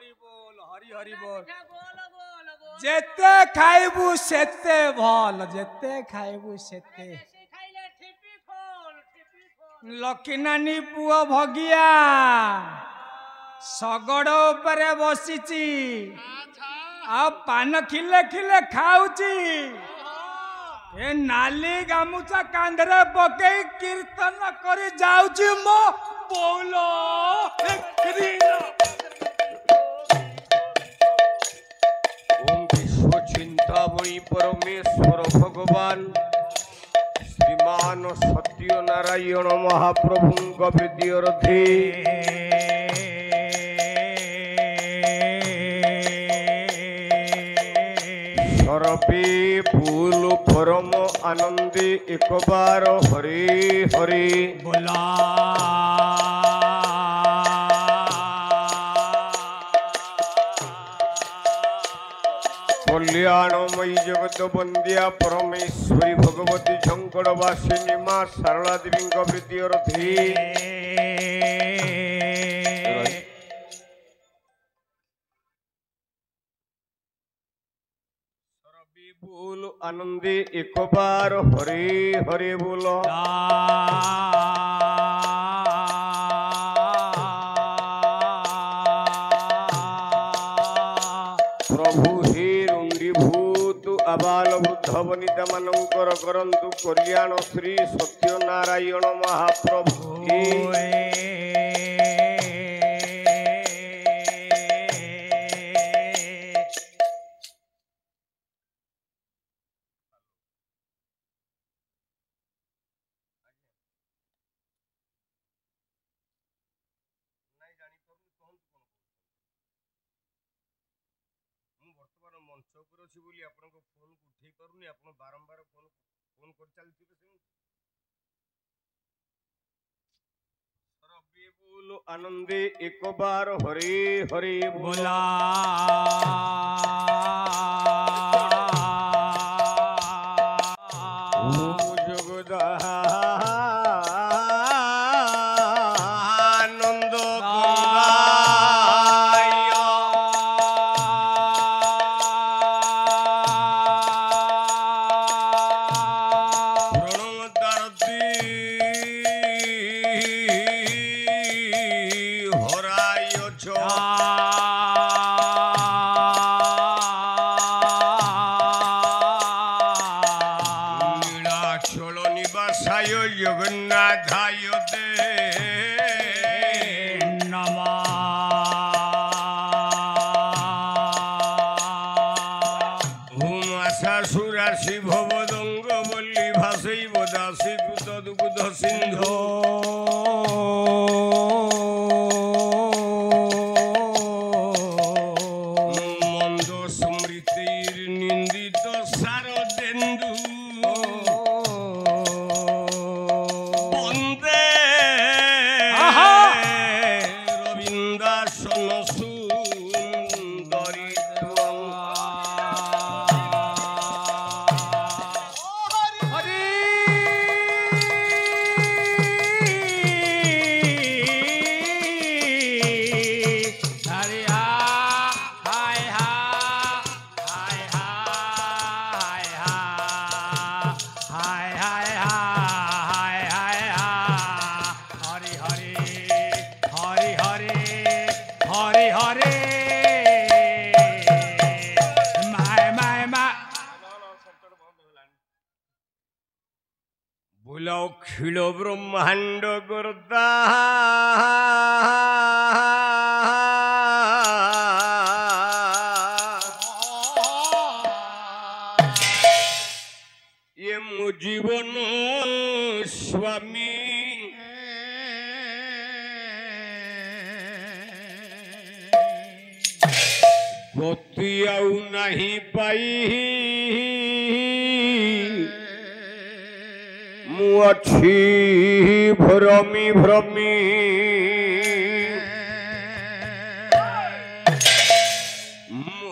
हरि हरि बोल जेते खाइबू सेते भल जेते खाइबू सेते लकी नानी पुओ भगिया शगड़ उपरे बसिची आ पान खिले खिले खाऊची ए नाली गामुचा कांधरे पकई कीर्तन करी जाऊची मो बोलो ओम विश्व चिंतामणि परमेश्वर भगवान श्रीमान सत्यनारायण महाप्रभु विद्यरथे सरपे फूल परम आनंदे एक बार हरे हरे बोला कल्याणमयी जगत बंदिया परमेश्वरी भगवती झंकड़वासिनी माँ सारला देवी विद्यरथे बोल आनंदे एक बार हरे हरे बोलो प्रभु हे रुंडीभूत आबाल वृद्ध वनिता मानकर करंतु कल्याण श्री सत्यनारायण महाप्रभु बारंबार फोन कर चलती बोलो आनंदे एक बार हरे हरे बोला जगन्नाथाय ते नमः ओम आशासुराशि भवदंग बल्ली भासैव दासी तदुग्ध सिंधो मंद स्मृतिर्निंदित शारदेन्दु अखिल ब्रह्मांड गुरुदा ये मो जीवन स्वामी गति आउ नहीं पाई मुझी भ्रमी भ्रमी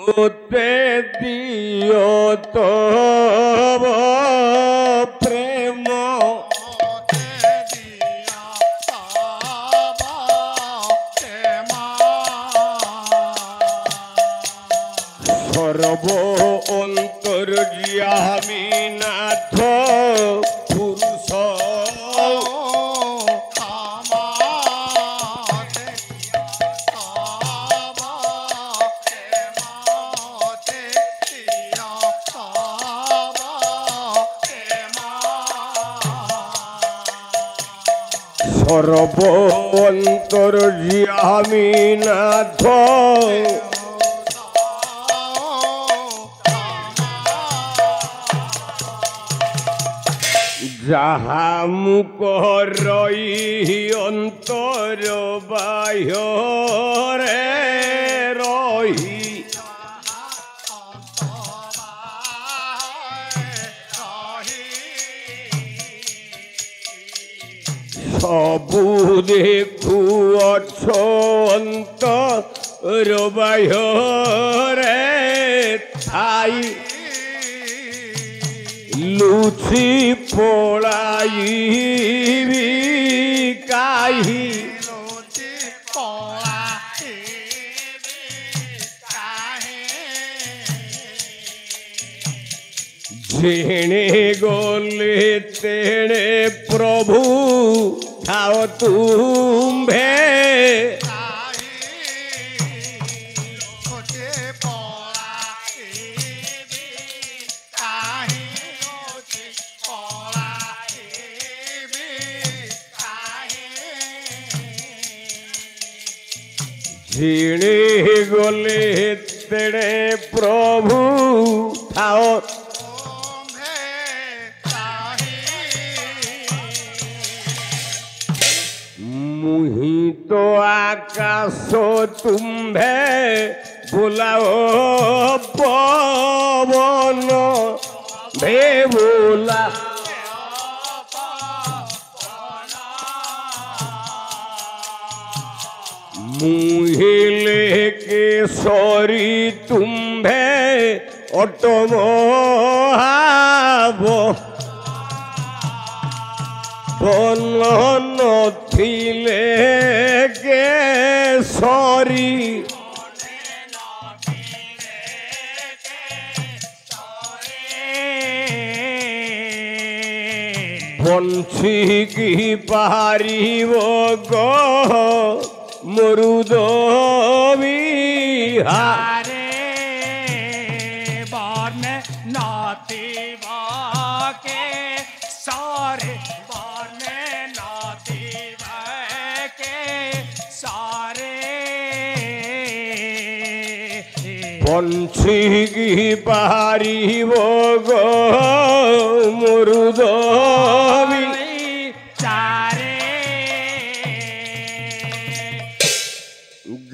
मुते दियो तो प्रेम সর্ব অন্তর্যামী নাথ পুরুষ সর্ব অন্তর্যামী নাথ যাহা মুখ রই অন্তর বাহ্যরে রহি সবু দেখু অছ অন্তর বাহ্যরে থাই লুচি পড়াইবি কাহি যেণে গলে তেণে প্রভু থাও তুম্ভে ঝিণে গলে তেড়ে প্রভু থাও মুহিত আকাশ তুম্ভে বুলাও পবন ভে বুলা মুহিলে কেশরী তুম্ভে অটমহাব বন নথিলে কেশরী বঞ্চি কি পারিব গহ মরুদ বিহারে বর্ণে নাতি বাকে সারে বর্ণে নাতি বাকে সারে বঞ্চি কি পারিব গো মরুদ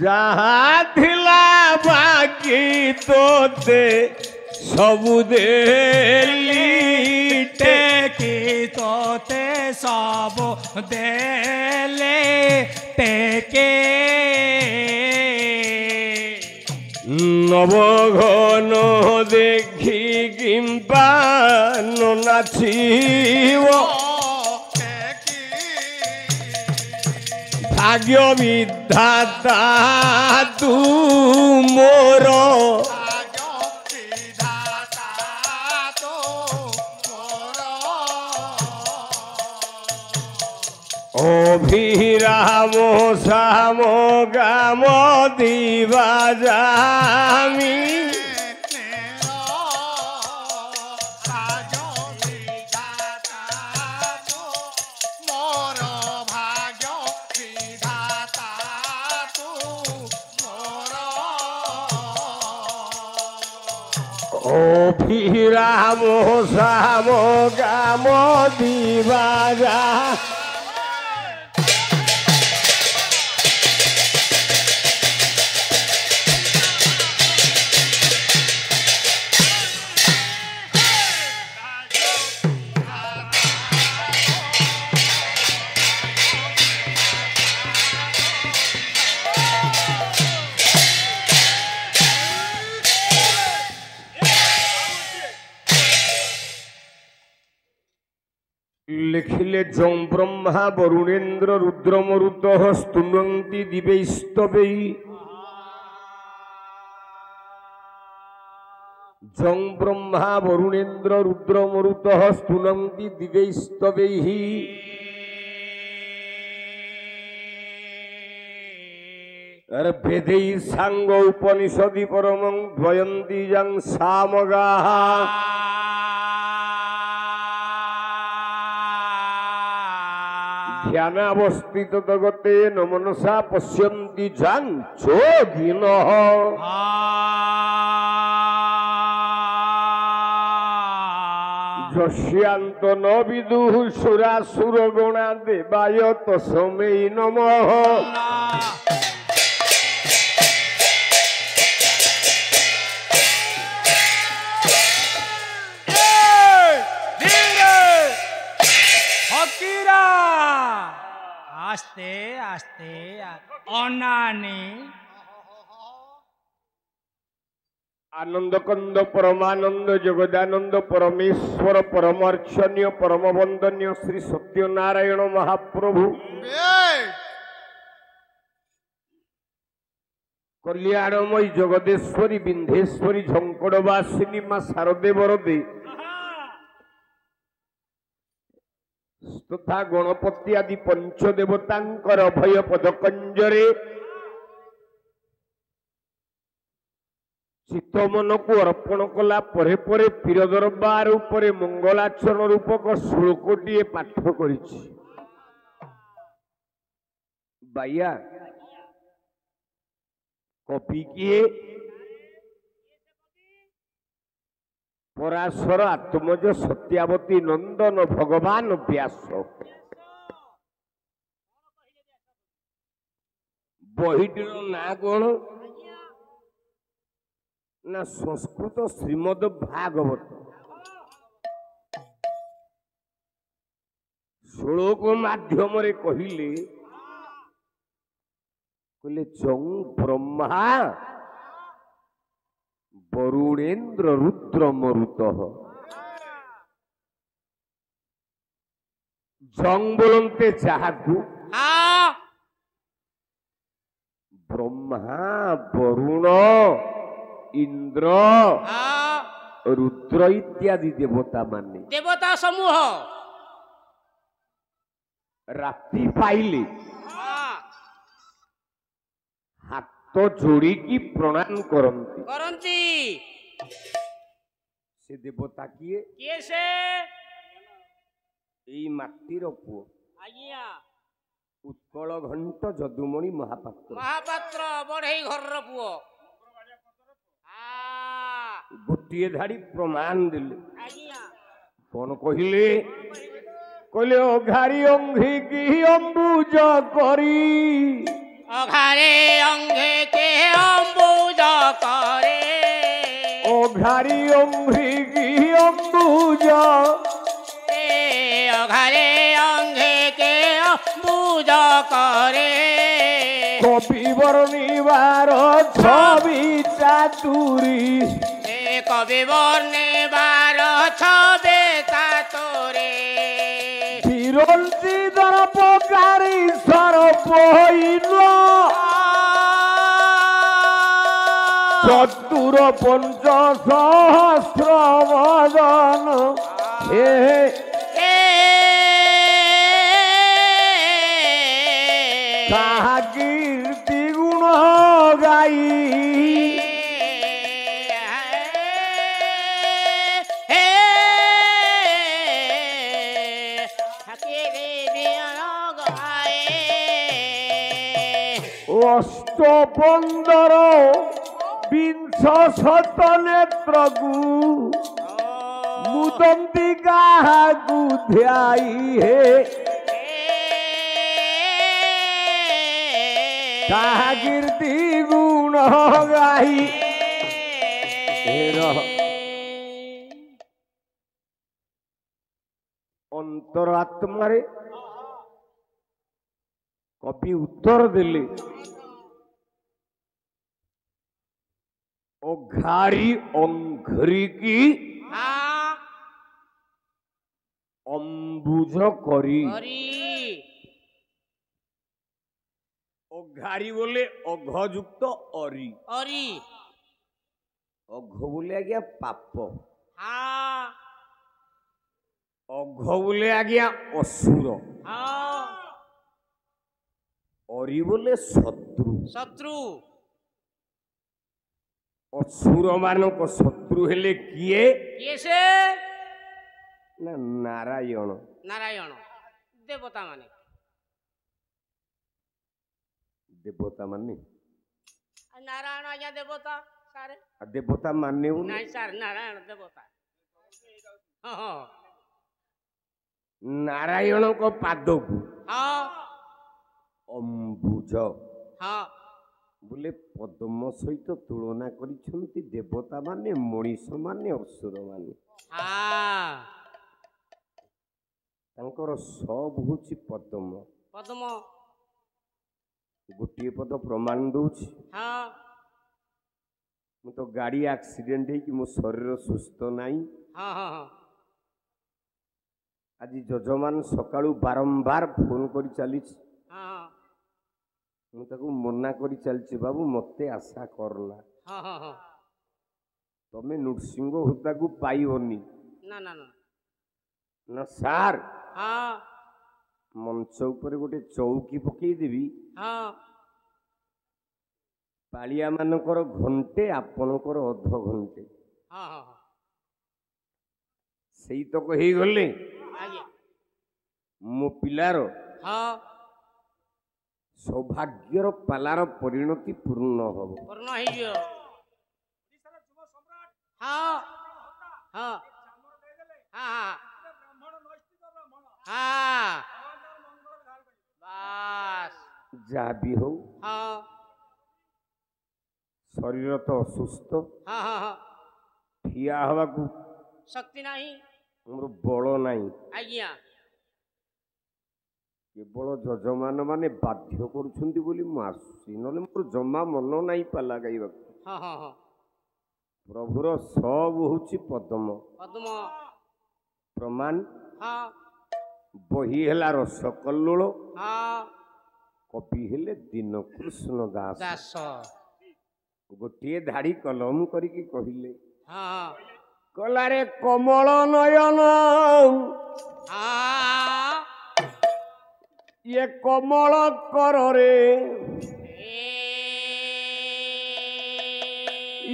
যাহা ଥିଲା বাকি তোতে ସବୁ দেলি টেকি তোতে সব দেলে টেকে নবঘন দেখি কিম্পা নাচিব ভাগ্য বিধাতা তু মোর অভিরাম শ্যাম গাম দিবা যামি অভিরাম শ্যাম গাম দিবা যা লিখিলে যং ব্রহ্মা বরুণেন্দ্র রুদ্রমরুত স্তুনন্তি দিবৈস্তবেই जं ब्रह्मा वरुणेन्द्र रुद्र मरुतः स्तुनन्ति दिवैस्तवैः वेदै सांग उपनिषदि परमं द्वयन्ति यं सामगाः ध्यानावस्थित जगते न मनसा पश्यन्ति यं योगिनः यस्यान्त न विदुः सुरासुरगणा देवाय तस्मै नमः आस्ते आस्ते अनानी आनंद कंद परमानंद जगदानंद परमेश्वर परमार्चन्य परम वंदन्य श्री सत्यनारायण महाप्रभु कल्याणमयी जगदेश्वरी विंध्येश्वरी झंकड़वासिनी मां शारदे वरदे तथा गणपति आदि पंचदेवतांकर अभय पदकंजरे चित्तमन को अर्पण कला परे परे पीर दरबार उपरे मंगलाचरण रूपक श्लोकटीए पाठ करिछि। बाया कवि किए पराशर आत्मज सत्यावती नंदन भगवान व्यास बहिटीर ना कौन ना संस्कृत श्रीमद भागवत श्लोक माध्यम कहले जं ब्रह्मा वरुणेन्द्र रुद्र मरुतः जं बोलते चाहू ब्रह्मा वरुण इंद्र रुद्र इत्यादि देवता माने देवता समूह राति पाइले हाथ जोड़ी की प्रणाम करंती से देवता किए से एई माटीर पुओ आज्ञा उत्कल घंट जदुमणि महापात्र बढ़ई घर पुओ गोटे धाड़ी प्रमाण दिले कौन कहले कहले अघारी अंघी की अंबुज करी अघारे अंघे के अंबुज करे अघारी अंघी की अंबुज अघारे अंघे के अंबुज करे कवि वर्णिवार छवि चातुरी कवि वर्णिवार छवि चातुरी चिरंती दर्पकारी सर्प चतुर पंच सहस्र वदन कहा कीर्ति गुण गाई अष्टपंदर विंश शत नेत्रगु मुदंती गाहु ध्याई हे कहा कीर्ति गुण गाई अंतरात्मा कवि उत्तर देले अघारी अंघरी की अंबुज करी अघारी बोले अघयुक्त अरी ଅଘ ବୋଲେ ଆଜ୍ଞା ପାପ, ହଁ ଅଘ ବୋଲେ ଆଜ୍ଞା ଅସୁର, ହଁ ଅରି ବୋଲେ ଶତ୍ରୁ। ଶତ୍ରୁ ଅସୁର ମାନଙ୍କ ଶତ୍ରୁ ହେଲେ କିଏ? କିଏ ସେ? ନା ନାରାୟଣ। ନାରାୟଣ ଦେବତା ମାନେ। ଦେବତା ମାନେ ନାରାୟଣ ଆଜ୍ଞା ଦେବତା ସାରେ। ଦେବତା ମାନେ ନାଇଁ ସାର୍ ନାରାୟଣ ଦେବତା। ହଁ ହଁ ନାରାୟଣଙ୍କ ପାଦକୁ ହଁ ଅମ୍ବୁଜ ହଁ ବୋଲେ ପଦ୍ମ ସହିତ ତୁଳନା କରିଛନ୍ତି ଦେବତା ମାନେ, ମଣିଷ ମାନେ, ଅସୁର ମାନେ। ହଁ ତାଙ୍କର ସବୁ ହଉଛି ପଦ୍ମ। ପଦ୍ମ ଗୋଟିଏ ପଦ ପ୍ରମାଣ ଦଉଛି। ହଁ ମୁଁ ତ ଗାଡ଼ି ଆକ୍ସିଡେଣ୍ଟ ହେଇକି ମୋ ଶରୀର ସୁସ୍ଥ ନାହିଁ। ହଁ ହଁ ହଁ ଆଜି ଯଜମାନ ସକାଳୁ ବାରମ୍ବାର ଫୋନ କରି ଚାଲିଛି। ହଁ ମୁଁ ତାକୁ ମନା କରି ଚାଲିଛି, ବାବୁ ମୋତେ ଆଶା କରନା, ହଁ ହଁ ହଁ ତମେ ନୃସିଂହ ହୋତାକୁ ପାଇବନି। ନା ନା ନା ନା ସାର୍, ହଁ ମଞ୍ଚ ଉପରେ ଗୋଟେ ଚୌକି ପକେଇଦେବି, ହଁ ପାଳିଆ ମାନଙ୍କର ଘଣ୍ଟେ, ଆପଣଙ୍କର ଅଧଘଣ୍ଟେ। ହଁ ହଁ ହଁ ସେଇତକ ହେଇଗଲେ ଆଜ୍ଞା ମୋ ପିଲାର ହଁ ସୌଭାଗ୍ୟର ପାଲାର ପରିଣତି ପୂର୍ଣ୍ଣ ହବ। ପୂର୍ଣ୍ଣ ହେଇଯିବ। ହଁ ହଁ ହଁ ହଁ ବାସ୍ ଯାହା ବି ହଉ, ହଁ ଶରୀର ତ ଅସୁସ୍ଥ, ହଁ ହଁ ହଁ ଠିଆ ହବାକୁ ଶକ୍ତି ନାହିଁ ମୋର ବଳ ନାହିଁ। ଆଜ୍ଞା। କେବଳ ଯଜମାନ ମାନେ ବାଧ୍ୟ କରୁଛନ୍ତି ବୋଲି ମୁଁ ଆସୁଛି, ନହେଲେ ମୋର ଜମା ମନ ନାହିଁ ପାଲା ଗାଇବାକୁ। ହଁ ହଁ ହଁ ପ୍ରଭୁର ସବୁ ହଉଛି ପଦ୍ମ। ପଦ୍ମ ପ୍ରମାଣ ହଁ ବହି ହେଲା ରସକଲ୍ଲୋଳ, ହଁ କବି ହେଲେ ଦୀନକୃଷ୍ଣ ଦାସ। ଦାସ ଗୋଟିଏ ଧାଡ଼ି କଲମ କରିକି କହିଲେ, ହଁ କଲାରେ କମଳ ନୟନ ହଁ ଇଏ କମଳ କରରେ,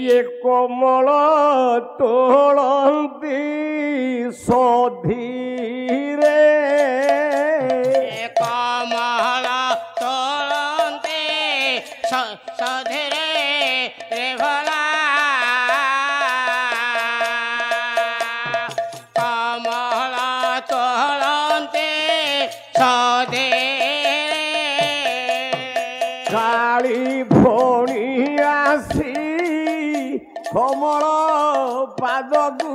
ଇଏ କମଳ ତୋଳନ୍ତି ସଧୀରେ, କମଳ ତୋଳନ୍ତେ ସଧୀରେ ରେ ଭଲା, କମଳ ତୋଳନ୍ତେ ସଧୀରେ କାଳି ଭଉଣୀ ଆସି କମଳ ପାଦକୁ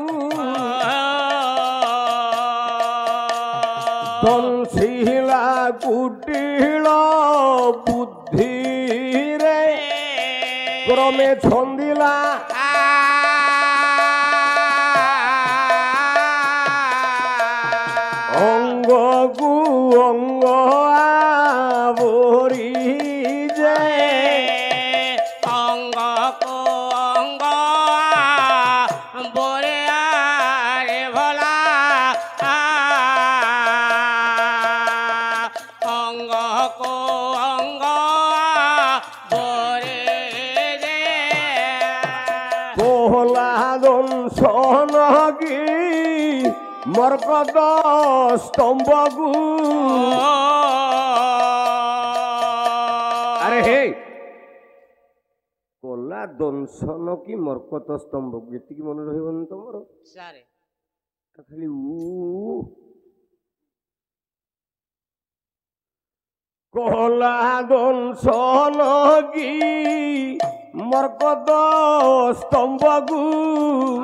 ଦଂଶିଲା କୁଟିଳ ବୁଦ୍ଧିରେ, କ୍ରମେ ଛନ୍ଦିଲା ଅଙ୍ଗକୁ ଅଙ୍ଗ ଆବୋରି ଯାଏ, ଅଙ୍ଗକୁ ଅଙ୍ଗ ବୋରେଆରେ ଭଲା, ଅଙ୍ଗକୁ ଅଙ୍ଗ ବୋରେ ଦେ କୋହଲା ଦଂଶନ କି ମର୍କଟ স্তম্ভକୁ। ଆରେ ହେ, କୋଲା ଦଂଶନ କି ମର୍କଟ ସ୍ତମ୍ଭକୁ, ଏତିକି ମନେ ରହିବନି ତମର? ସାରେ ଖାଲି କୋଲା ଦଂଶନ କି ମର୍କଟ স্তম্ভକୁ,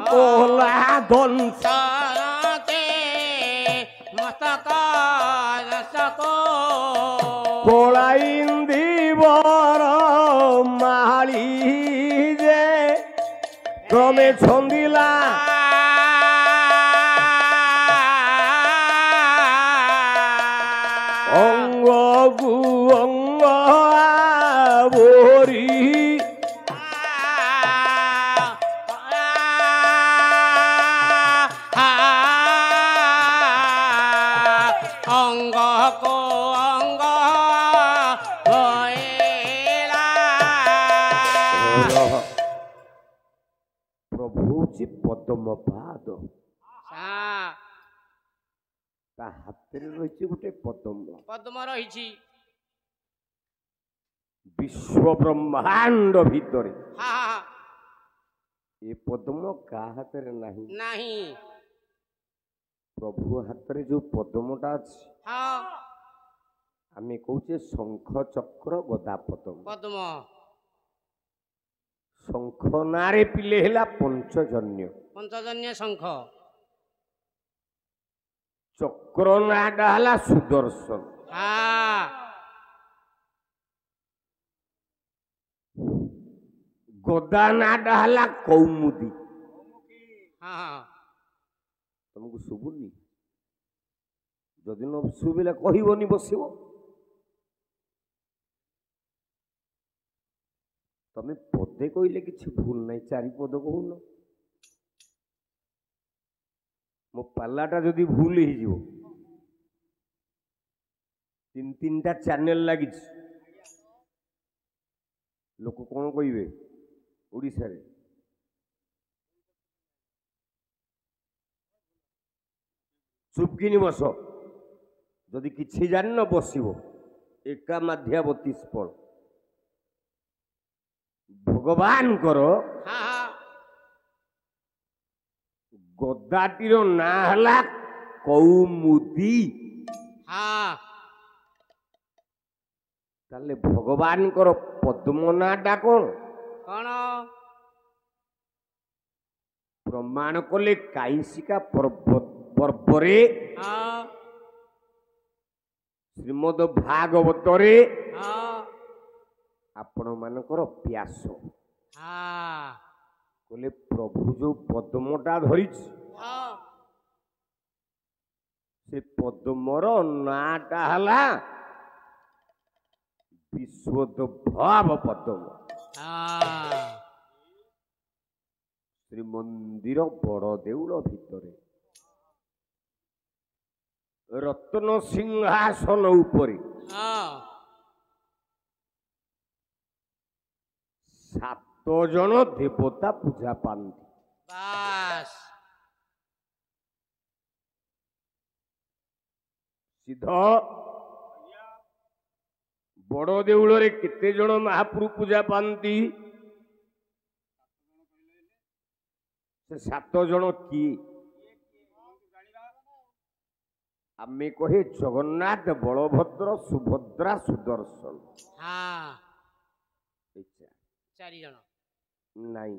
କୋଲା ଦଂଶ ସରତେ ମସ୍ତକ ଦଶକ କୋଳାଇନ୍ଦି ବର ମାଳି ଯେ, କ୍ରମେ ଛନ୍ଦିଲା ଅଙ୍ଗକୁ ଅଙ୍ଗ ଆବୋରି, ଅଙ୍ଗ କୋ ଅଙ୍ଗ ହୋଇଲା। ପ୍ରଭୁ ହଉଛି ପଦ୍ମ ପାଦ, ତା ହାତରେ ରହିଛି ଗୋଟେ ପଦ୍ମ। ପଦ୍ମ ରହିଛି ବିଶ୍ୱ ବ୍ରହ୍ମାଣ୍ଡ ଭିତରେ ହଁ ହଁ ଏ ପଦ୍ମ କାହା ହାତରେ ନାହିଁ। ନାହିଁ ପ୍ରଭୁ ହାତରେ ଯୋଉ ପଦ୍ମଟା ଅଛି ହଁ ଆମେ କହୁଛେ ଶଙ୍ଖ ଚକ୍ର ଗଦା ପଦ୍ମ। ପଦ୍ମ ଶଙ୍ଖ ନାଁରେ ପିଲେ ହେଲା ପଞ୍ଚଜନ୍ୟ, ପଞ୍ଚଜନ୍ୟ ଶଙ୍ଖ ଚକ୍ର ନାଁଟା ହେଲା ସୁଦର୍ଶନ, ହଁ ଗଦା ନାଁଟା ହେଲା କୌମୁଦୀ। ହଁ ତମକୁ ଶୁଭୁନି? ଯଦି ନ ଶୁଭିଲେ କହିବନି, ବସିବ। ତମେ ପଦେ କହିଲେ କିଛି ଭୁଲ ନାହିଁ, ଚାରିପଦ କହୁନ। ମୋ ପାଲାଟା ଯଦି ଭୁଲ ହେଇଯିବ, ତିନିଟା ଚ୍ୟାନେଲ ଲାଗିଛି, ଲୋକ କଣ କହିବେ ଓଡ଼ିଶାରେ? ଚୁପକିନି ବସ, ଯଦି କିଛି ଜାଣିନ ବସିବ। ଏକା ମାଧ୍ୟାବତୀ ସ୍ପଳ ଭଗବାନଙ୍କର ଗଦାଟିର ନାଁ ହେଲା କୌମୁଦୀ। ତାହେଲେ ଭଗବାନଙ୍କର ପଦ୍ମ ନାଁଟା କଣ? କଣ ପ୍ରମାଣ କଲେ କାଇସିକା ପର୍ବରେ ଶ୍ରୀମଦ ଭାଗବତରେ ଆପଣ ମାନଙ୍କର ବ୍ୟାସ କହିଲେ ପ୍ରଭୁ ଯୋଉ ପଦ୍ମଟା ଧରିଛି ସେ ପଦ୍ମର ନାଁଟା ହେଲା ବିଶ୍ୱୋଦ୍ଭବ ପଦ୍ମ। ଶ୍ରୀମନ୍ଦିର ବଡ଼ ଦେଉଳ ଭିତରେ ରତ୍ନ ସିଂହାସନ ଉପରେ 7 ଜଣ ଦେବତା ପୂଜା ପାଆନ୍ତି। ସିଦ୍ଧ ବଡ଼ ଦେଉଳରେ କେତେ ଜଣ ମହାପ୍ରଭୁ ପୂଜା ପାଆନ୍ତି? ସେ 7 ଜଣ କିଏ? ଆମେ କହେ ଜଗନ୍ନାଥ, ବଳଭଦ୍ର, ସୁଭଦ୍ରା, ସୁଦର୍ଶନ। 4 ଜଣ ନାଇଁ,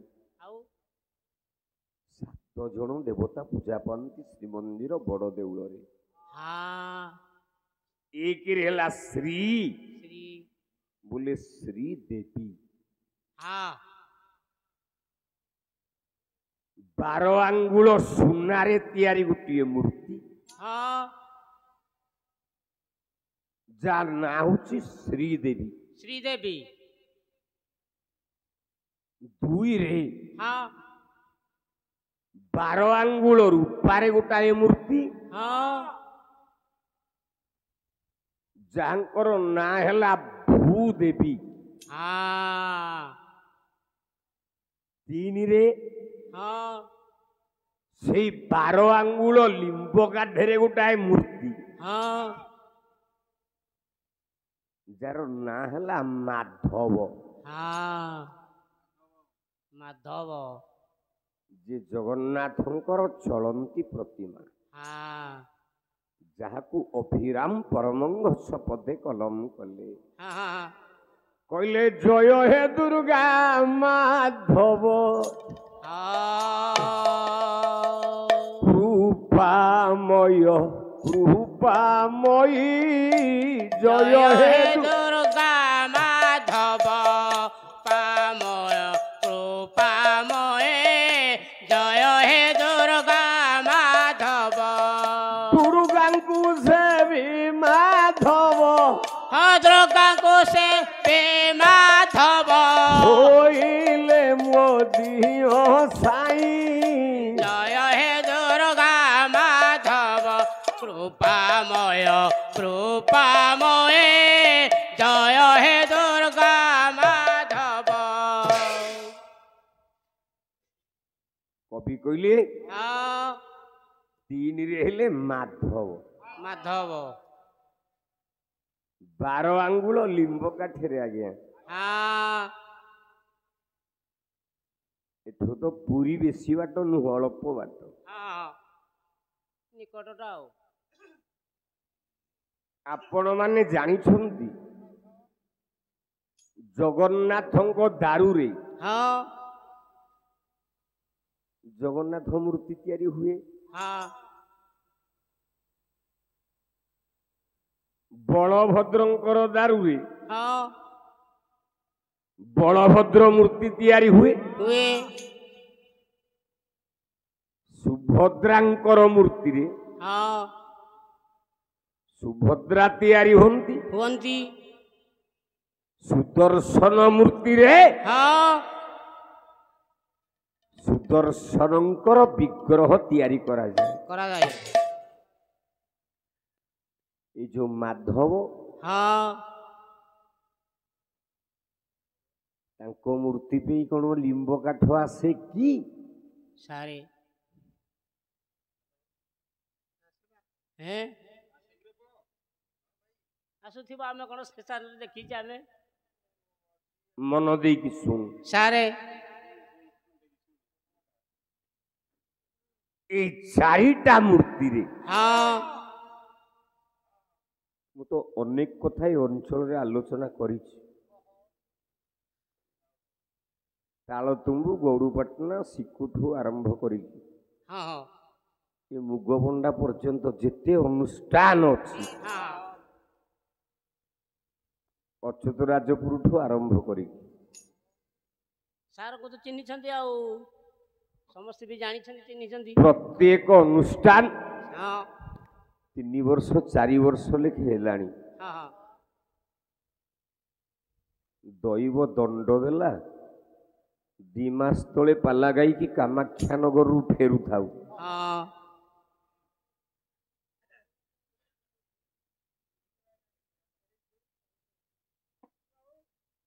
7 ଜଣ ଦେବତା ପୂଜା ପାଆନ୍ତି ଶ୍ରୀମନ୍ଦିର ବଡ଼ ଦେଉଳରେ। ଏକରେ ହେଲା ଶ୍ରୀ ବୋଲେ ଶ୍ରୀ ଦେବୀ, 12 ଆଙ୍ଗୁଳ ସୁନାରେ ତିଆରି ଗୋଟିଏ ମୂର୍ତ୍ତି ଯାର ନାଁ ହଉଛି ଶ୍ରୀଦେବୀ। ଶ୍ରୀଦେବୀ 2ରେ 12 ଆଙ୍ଗୁଳ ରୂପାରେ ଗୋଟାଏ ମୂର୍ତ୍ତି ଯାହାଙ୍କର ନାଁ ହେଲା ଭୂଦେବୀ। 3ରେ ସେଇ 12 ଆଙ୍ଗୁଳ ଲିମ୍ବ କାଠରେ ଗୋଟାଏ ମୂର୍ତ୍ତି ଯାର ନାଁ ହେଲା ମାଧବ। ମାଧବ ଯେ ଜଗନ୍ନାଥଙ୍କର ଚଳନ୍ତି ପ୍ରତିମା, ଯାହାକୁ ଅଭିରାମ ପରମହଂସ ପଦେ କଲମ କଲେ। କହିଲେ ଜୟ ହେ ଦୁର୍ଗା ମାଧବ କୃପାମୟ କୃପାମୟୀ, ଜୟ ହେ ଦୁର୍ଗା ମାଧବ ପାମୟ କୃପାମୟ, ଜୟ ହେ ଦୁର୍ଗା ମାଧବ। ଦୁର୍ଗାଙ୍କୁ ସେବି ମାଧବ, ଦୁର୍ଗାଙ୍କୁ ସେ ମାଧବ, ହୋଇଲେ ମୋ ଦିହ ସାଇ, ଜୟ ହେ ଦୁର୍ଗା ମାଧବ କୃପାମୟ କବି କହିଲେ ହଁ ତିନିରେ ହେଲେ ମାଧବ, ମାଧବ। 12 ଆଙ୍ଗୁଳ ଲିମ୍ବ କାଠିରେ ଆଜ୍ଞା। ହଁ ଏଠୁ ତ ପୁରୀ ବେଶୀ ବାଟ ନୁହଁ, ଅଳ୍ପ ବାଟ। ହଁ ନିକଟଟା ଆଉ। ଆପଣ ମାନେ ଜାଣିଛନ୍ତି ଜଗନ୍ନାଥଙ୍କ ଦାରୁରେ ହଁ ଜଗନ୍ନାଥ ମୂର୍ତ୍ତି ତିଆରି ହୁଏ। ହଁ ବଳଭଦ୍ରଙ୍କର ଦାରୁରେ ହଁ ବଳଭଦ୍ର ମୂର୍ତ୍ତି ତିଆରି ହୁଏ। ହୁଏ। ସୁଭଦ୍ରାଙ୍କର ମୂର୍ତ୍ତିରେ ହଁ ସୁଭଦ୍ରା ତିଆରି ହୁଅନ୍ତି। ହୁଅନ୍ତି। ସୁଦର୍ଶନ ମୂର୍ତ୍ତିରେ ହଁ ସୁଦର୍ଶନଙ୍କର ବିଗ୍ରହ ତିଆରି କରାଯାଏ। କରାଯାଏ। ଏଇ ଯୋଉ ମାଧବ ହଁ ତାଙ୍କ ମୂର୍ତ୍ତି ପାଇଁ କଣ ଲିମ୍ବ କାଠ ଆସେ କି? ସାରେ ହେଁ ଆସୁଥିବ, ଆମେ କଣ ଶେଷରେ ଦେଖିଛେ ଆମେ। ମନ ଦେଇକି ଶୁଣ, ସାରେ ଏଇ 4ଟା ମୂର୍ତ୍ତିରେ ହଁ ମୁଁ ତ ଅନେକ କଥା ଏ ଅଞ୍ଚଳରେ ଆଲୋଚନା କରିଛି। ତାଳତୁମ୍ବୁ, ଗୌରୁପାଟଣା, ଶିକୁଠୁ ଆରମ୍ଭ କରିକି ହଁ ହଁ ଏ ମୁଗବଣ୍ଡା ପର୍ଯ୍ୟନ୍ତ ଯେତେ ଅନୁଷ୍ଠାନ ଅଛି, ହଁ ଅଚ୍ୟୁତ ରାଜପୁରଠୁ ଆରମ୍ଭ କରିକି ସାରକୁ ତ ଚିହ୍ନିଛନ୍ତି ଆଉ, ସମସ୍ତେ ବି ଜାଣିଛନ୍ତି, ଚିହ୍ନିଛନ୍ତି। ପ୍ରତ୍ୟେକ ଅନୁଷ୍ଠାନ ହଁ 3 ବର୍ଷ 4 ବର୍ଷ ଲେଖେ ହେଲାଣି। ହଁ ହଁ ଦୈବ ଦଣ୍ଡ ଦେଲା, 2 ମାସ ତଳେ ପାଲା ଗାଇକି କାମାକ୍ଷାନଗରରୁ ଫେରୁଥାଉ ହଁ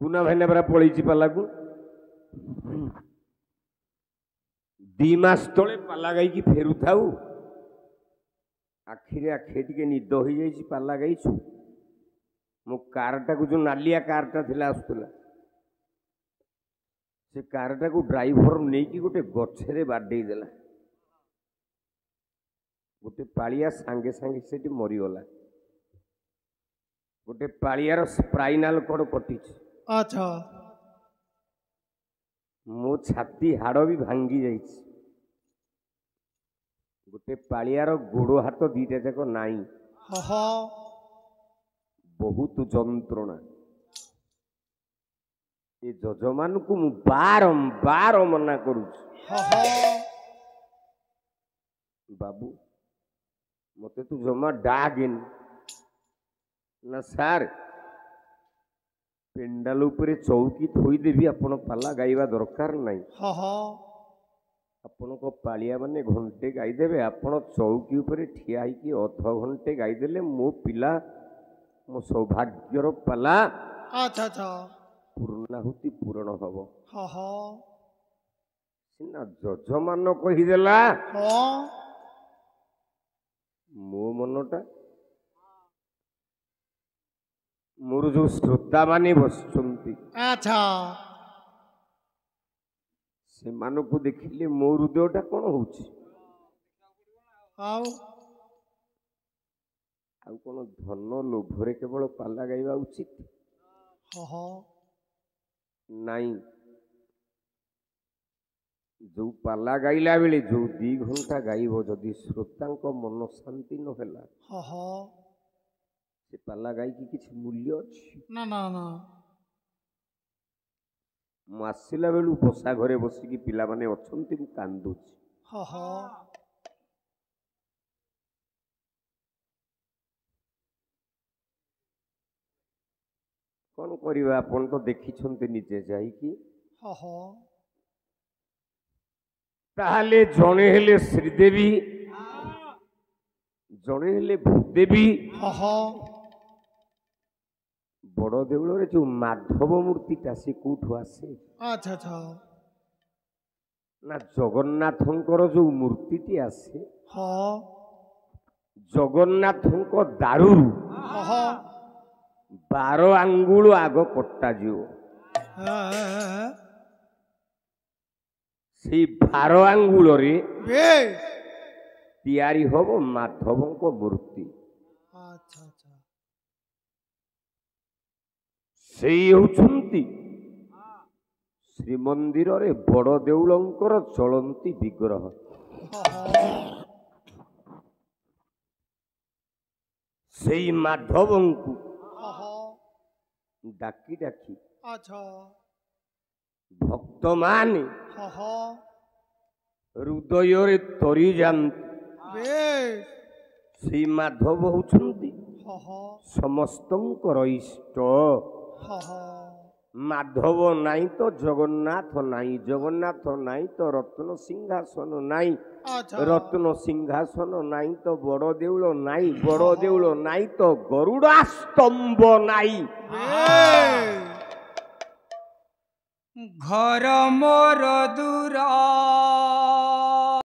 କୁନା ଭାଇନା ପରା ପଳେଇଛି ପାଲାକୁ। 2 ମାସ ତଳେ ପାଲା ଗାଇକି ଫେରୁଥାଉ, ଆଖିରେ ଆଖି ଟିକେ ନିଦ ହେଇଯାଇଛି, ପାଲା ଗାଇଛୁ। ମୋ କାରଟାକୁ, ଯୋଉ ନାଲିଆ କାରଟା ଥିଲା ଆସୁଥିଲା, ସେ କାରଟାକୁ ଡ୍ରାଇଭର ନେଇକି ଗୋଟେ ଗଛରେ ବାଡ଼େଇ ଦେଲା। ଗୋଟେ ପାଳିଆ ସାଙ୍ଗେ ସାଙ୍ଗେ ସେଠି ମରିଗଲା। ଗୋଟେ ପାଳିଆର ସ୍ପାଇନାଲ କର୍ଡ କଟିଛି। ଆଚ୍ଛା ମୋ ଛାତି ହାଡ଼ ବି ଭାଙ୍ଗି ଯାଇଛି। ଗୋଟେ ପାଳିଆର ଗୋଡ଼ ହାତ 2ଟା ଯାକ ନାହିଁ। ହଁ ବହୁତ ଯନ୍ତ୍ରଣା। ଏ ଯଜମାନଙ୍କୁ ମୁଁ ବାରମ୍ବାର ମନା କରୁଛି, ବାବୁ ମତେ ତୁ ଜମା ଡାକେନି। ନା ସାର୍, ପେଣ୍ଡାଲ ଉପରେ ଚୌକି ଥୋଇଦେବି, ଆପଣ ପାଲା ଗାଇବା ଦରକାର ନାହିଁ। ଆପଣଙ୍କ ପାଳିଆ ମାନେ ଘଣ୍ଟେ ଗାଇଦେବେ, ଆପଣ ଚୌକି ଉପରେ ଠିଆ ହେଇକି ଅଧଘଣ୍ଟେ ଗାଇଦେଲେ ମୋ ପିଲା, ମୋ ସୌଭାଗ୍ୟର ପାଲା ଆଚ୍ଛା ଆଚ୍ଛା ପୂର୍ଣ୍ଣାହୁତି ପୂରଣ ହବ। ହଁ ସିନା ଯଜମାନ କହିଦେଲା, ମୋ ମନଟା, ମୋର ଯୋଉ ଶ୍ରୋତା ମାନେ ବସିଛନ୍ତି, ଆଚ୍ଛା ସେମାନଙ୍କୁ ଦେଖିଲେ ମୋ ହୃଦୟଟା କଣ ହଉଛି? ଆଉ କଣ ଧନ ଲୋଭରେ କେବଳ ପାଲା ଗାଇବା ଉଚିତ? ନାଇଁ, ଯୋଉ ପାଲା ଗାଇଲା ବେଳେ ଯୋଉ 2 ଘଣ୍ଟା ଗାଇବ, ଯଦି ଶ୍ରୋତାଙ୍କ ମନ ଶାନ୍ତି ନହେଲା, ସେ ପାଲା ଗାଇକି କିଛି ମୂଲ୍ୟ ଅଛି? ନା ନା ନା ମୁଁ ଆସିଲା ବେଳୁ ବସା ଘରେ ବସିକି ପିଲାମାନେ ଅଛନ୍ତି, ମୁଁ କାନ୍ଦୁଛି। କଣ କରିବା, ଆପଣ ତ ଦେଖିଛନ୍ତି ନିଜେ ଯାଇକି। ତାହେଲେ ଜଣେ ହେଲେ ଶ୍ରୀଦେବୀ, ଜଣେ ହେଲେ ଭୂଦେବୀ। ବଡ଼ ଦେଉଳରେ ଯୋଉ ମାଧବ ମୂର୍ତ୍ତିଟା, ସେ କୋଉଠୁ ଆସେ? ଆଚ୍ଛା ଆଚ୍ଛା ନା ଜଗନ୍ନାଥଙ୍କର ଯୋଉ ମୂର୍ତ୍ତିଟି ଆସେ ହଁ ଜଗନ୍ନାଥଙ୍କ ଦାରୁରୁ ହଁ 12 ଆଙ୍ଗୁଳ ଆଗ କଟାଯିବ। ସେଇ 12 ଆଙ୍ଗୁଳରେ ବେଶ ତିଆରି ହବ ମାଧବଙ୍କ ମୂର୍ତ୍ତି। ଆଚ୍ଛା ଆଚ୍ଛା ସେଇ ହେଉଛନ୍ତି ଶ୍ରୀମନ୍ଦିରରେ ବଡ଼ ଦେଉଳଙ୍କର ଚଳନ୍ତି ବିଗ୍ରହ। ସେଇ ମାଧବଙ୍କୁ ଡାକି ଡାକି ଆଚ୍ଛା ଭକ୍ତମାନେ ହୃଦୟରେ ତରି ଯାଆନ୍ତି। ବେଶ ସେଇ ମାଧବ ହେଉଛନ୍ତି ସମସ୍ତଙ୍କର ଇଷ୍ଟ। ମାଧବ ନାହିଁ ତ ଜଗନ୍ନାଥ ନାହିଁ, ଜଗନ୍ନାଥ ନାହିଁ ତ ରତ୍ନ ସିଂହାସନ ନାହିଁ, ଆଚ୍ଛା ରତ୍ନ ସିଂହାସନ ନାହିଁ ତ ବଡ଼ ଦେଉଳ ନାହିଁ, ବଡ଼ ଦେଉଳ ନାହିଁ ତ ଗରୁଡ଼ା ସ୍ତମ୍ଭ ନାହିଁ। ଘର ମୋର ଦୂର